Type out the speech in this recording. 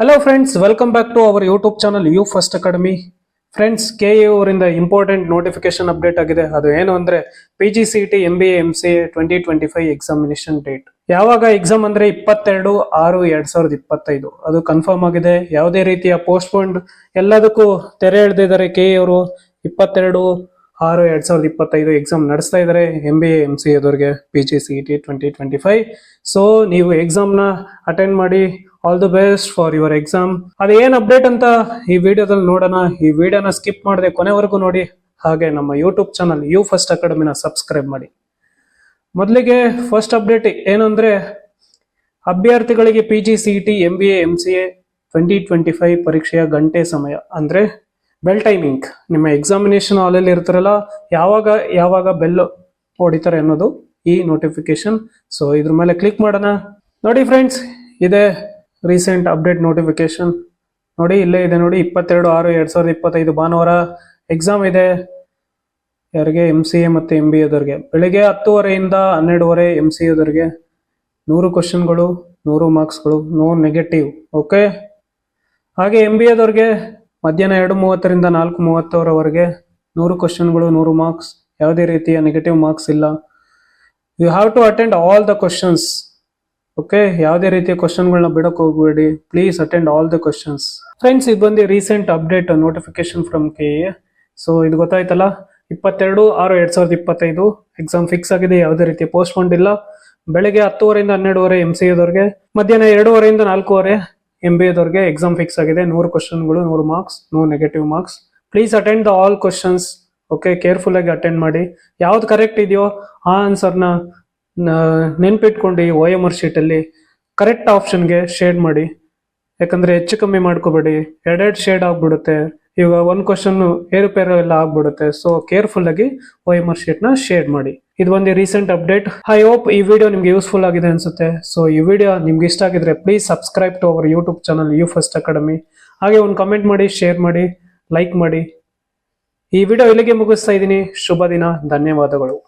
Hello friends, welcome back to our YouTube channel U First Academy. Friends, KA ಅವರಿಂದ important notification update ಆಗಿದೆ. ಅದು ಏನು ಅಂದ್ರೆ PGCET MBA MCA 2025 examination date. ಯಾವಾಗ exam ಅಂದ್ರೆ 22/6/2025 ಅದು ಕನ್ಫರ್ಮ್ ಆಗಿದೆ. ಯಾವುದೇ ರೀತಿಯ ಪೋಸ್ಟ್ಪೋನ್ ಎಲ್ಲದಕ್ಕೂ ತೆರೆ ಎಳೆದಿದ್ದಾರೆ. KA ಅವರು 22/6/2025 ಎಕ್ಸಾಮ್ ನಡೆಸ್ತಾ ಇದ್ದಾರೆ MBA MCA ದವರಿಗೆ PGCET 2025. ಸೊ ನೀವು ಎಕ್ಸಾಮ್ ನ ಅಟೆಂಡ್ ಮಾಡಿ. All the best for your exam. ಅದೇನ್ ಅಪ್ಡೇಟ್ ಅಂತ ಈ ವಿಡಿಯೋದಲ್ಲಿ ನೋಡೋಣ. ಈ ವಿಡಿಯೋನ ಸ್ಕಿಪ್ ಮಾಡದೆ ಕೊನೆವರೆಗೂ ನೋಡಿ. ಹಾಗೆ ನಮ್ಮ ಯೂಟ್ಯೂಬ್ ಚಾನಲ್ ಯು ಫಸ್ಟ್ ಅಕಾಡೆಮಿನ ಸಬ್ಸ್ಕ್ರೈಬ್ ಮಾಡಿ. ಮೊದಲಿಗೆ ಫಸ್ಟ್ ಅಪ್ಡೇಟ್ ಏನಂದ್ರೆ, ಅಭ್ಯರ್ಥಿಗಳಿಗೆ PGCET MBA MCA 2025 ಪರೀಕ್ಷೆಯ ಗಂಟೆ ಸಮಯ ಅಂದ್ರೆ ಬೆಲ್ ಟೈಮಿಂಗ್. ನಿಮ್ಮ ಎಕ್ಸಾಮಿನೇಷನ್ ಹಾಲಲ್ಲಿ ಇರ್ತಾರಲ್ಲ, ಯಾವಾಗ ಬೆಲ್ ಹೊಡಿತಾರೆ ಅನ್ನೋದು ಈ ನೋಟಿಫಿಕೇಶನ್. ಸೊ ಇದ್ರ ಮೇಲೆ ಕ್ಲಿಕ್ ಮಾಡೋಣ. ನೋಡಿ ಫ್ರೆಂಡ್ಸ್, ಇದೆ ರೀಸೆಂಟ್ ಅಪ್ಡೇಟ್ ನೋಟಿಫಿಕೇಶನ್. ನೋಡಿ, ಇಲ್ಲೇ ಇದೆ ನೋಡಿ, 22/6/2025 ಭಾನುವಾರ ಎಕ್ಸಾಮ್ ಇದೆ. ಯಾರಿಗೆ? MCA ಮತ್ತು MBA ದವರಿಗೆ. ಬೆಳಿಗ್ಗೆ 10:30 12:30 MCA ದವರಿಗೆ. 100 ಕ್ವಶನ್ಗಳು, 100 ಮಾರ್ಕ್ಸ್ಗಳು, ನೋ ನೆಗೆಟಿವ್. ಓಕೆ. ಹಾಗೆ MBA ದವರಿಗೆ ಮಧ್ಯಾಹ್ನ 2:30 4:30 100 ಕ್ವಶನ್ಗಳು, 100 ಮಾರ್ಕ್ಸ್. ಯಾವುದೇ ರೀತಿಯ ನೆಗೆಟಿವ್ ಮಾರ್ಕ್ಸ್ ಇಲ್ಲ. You have to attend all the questions. Okay, ಯಾವುದೇ ರೀತಿಯ ಕ್ವಶನ್ಗಳನ್ನ ಬಿಡಕ್ ಹೋಗಬೇಡಿ. Please attend all the questions. Friends, ಇದು ಬಂದು recent update notification from KA. So ಇದು ಗೊತ್ತಾಯ್ತಲ್ಲ, 22/6/2025 ಎಕ್ಸಾಮ್ ಫಿಕ್ಸ್ ಆಗಿದೆ. ಯಾವುದೇ ರೀತಿಯ ಪೋಸ್ಟ್ಪೋನ್ ಇಲ್ಲ. ಬೆಳಗ್ಗೆ 10:30 12:30 MCA ದವರಿಗೆ, ಮಧ್ಯಾಹ್ನ 2:30 4:30 MBA ದವರಿಗೆ ಎಕ್ಸಾಮ್ ಫಿಕ್ಸ್ ಆಗಿದೆ. 100 ಕ್ವಶನ್ಗಳು, 100 marks, no negative marks. Please attend the all questions. Okay, careful ಆಗಿ ಅಟೆಂಡ್ ಮಾಡಿ. ಯಾವ್ದು ಕರೆಕ್ಟ್ ಇದೆಯೋ ಆ ಆನ್ಸರ್ನ ನೆನ್ಪಿಟ್ಕೊಂಡು OMR ಶೀಟ್ ಅಲ್ಲಿ ಕರೆಕ್ಟ್ ಆಪ್ಷನ್ಗೆ ಶೇಡ್ ಮಾಡಿ. ಯಾಕಂದ್ರೆ ಹೆಚ್ಚು ಕಮ್ಮಿ ಮಾಡ್ಕೋಬೇಡಿ. ಎರಡೆರಡು ಶೇಡ್ ಆಗ್ಬಿಡುತ್ತೆ. ಇವಾಗ ಒಂದು ಕ್ವಶನ್ ಏರುಪೇರು ಎಲ್ಲ ಆಗ್ಬಿಡುತ್ತೆ. ಸೊ ಕೇರ್ಫುಲ್ ಆಗಿ OMR ಶೀಟ್ ನ ಶೇಡ್ ಮಾಡಿ. ಇದು ಒಂದು ರೀಸೆಂಟ್ ಅಪ್ಡೇಟ್. ಐ ಹೋಪ್ ಈ ವಿಡಿಯೋ ನಿಮ್ಗೆ ಯೂಸ್ಫುಲ್ ಆಗಿದೆ ಅನ್ಸುತ್ತೆ. ಸೊ ಈ ವಿಡಿಯೋ ನಿಮ್ಗೆ ಇಷ್ಟ ಆಗಿದ್ರೆ please subscribe to our YouTube channel U First Academy. ಹಾಗೆ ಒಂದು ಕಮೆಂಟ್ ಮಾಡಿ, ಶೇರ್ ಮಾಡಿ, ಲೈಕ್ ಮಾಡಿ. ಈ ವಿಡಿಯೋ ಇಲ್ಲಿಗೆ ಮುಗಿಸ್ತಾ ಇದ್ದೀನಿ. ಶುಭ ದಿನ. ಧನ್ಯವಾದಗಳು.